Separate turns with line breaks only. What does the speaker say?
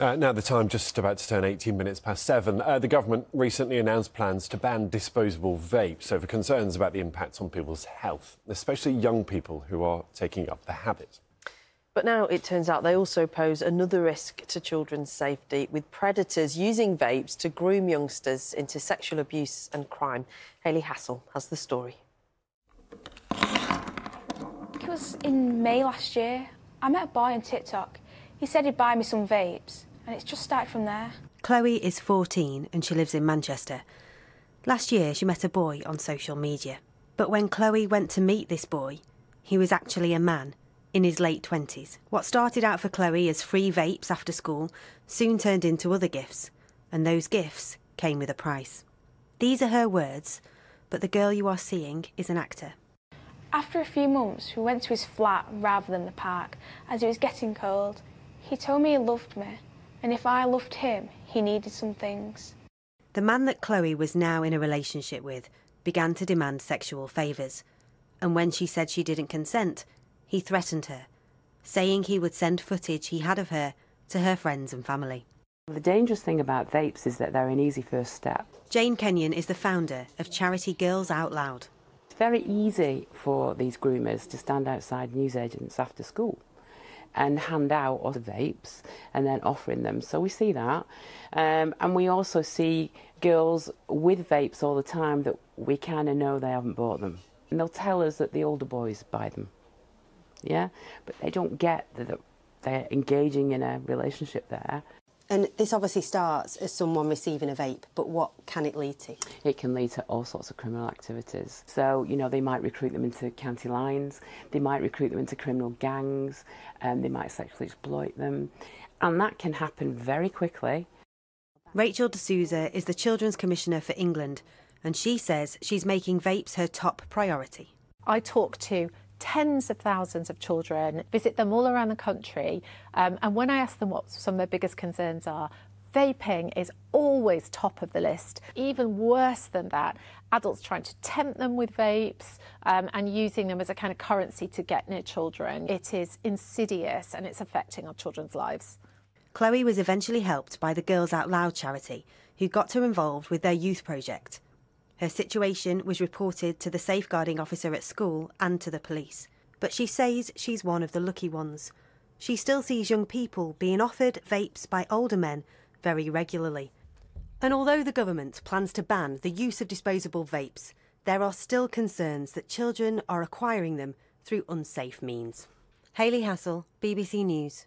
Now the time just about to turn 18 minutes past 7. The government recently announced plans to ban disposable vapes over concerns about the impact on people's health, especially young people who are taking up the habit.
But now it turns out they also pose another risk to children's safety, with predators using vapes to groom youngsters into sexual abuse and crime. Hayley Hassel has the story.
It was in May last year. I met a boy on TikTok. He said he'd buy me some vapes, and it's just started from there.
Chloe is 14 and she lives in Manchester. Last year she met a boy on social media. But when Chloe went to meet this boy, he was actually a man in his late 20s. What started out for Chloe as free vapes after school soon turned into other gifts, and those gifts came with a price. These are her words, but the girl you are seeing is an actor.
After a few months, we went to his flat rather than the park, as it was getting cold. He told me he loved me, and if I loved him, he needed some things.
The man that Chloe was now in a relationship with began to demand sexual favours, and when she said she didn't consent, he threatened her, saying he would send footage he had of her to her friends and family.
The dangerous thing about vapes is that they're an easy first step.
Jane Kenyon is the founder of charity Girls Out Loud.
It's very easy for these groomers to stand outside newsagents after school and hand out other vapes and then offering them. So we see that. And we also see girls with vapes all the time that we kind of know they haven't bought them. And they'll tell us that the older boys buy them. Yeah? But they don't get that they're engaging in a relationship there.
And this obviously starts as someone receiving a vape, but what can it lead to?
It can lead to all sorts of criminal activities. So, you know, they might recruit them into county lines, they might recruit them into criminal gangs, and they might sexually exploit them. And that can happen very quickly.
Rachel D'Souza is the Children's Commissioner for England, and she says she's making vapes her top priority.
I talk to tens of thousands of children, visit them all around the country, and when I ask them what some of their biggest concerns are, vaping is always top of the list. Even worse than that, adults trying to tempt them with vapes and using them as a kind of currency to get near children. It is insidious and it's affecting our children's lives.
Chloe was eventually helped by the Girls Out Loud charity, who got her involved with their youth project. Her situation was reported to the safeguarding officer at school and to the police. But she says she's one of the lucky ones. She still sees young people being offered vapes by older men very regularly. And although the government plans to ban the use of disposable vapes, there are still concerns that children are acquiring them through unsafe means. Hayley Hassel, BBC News.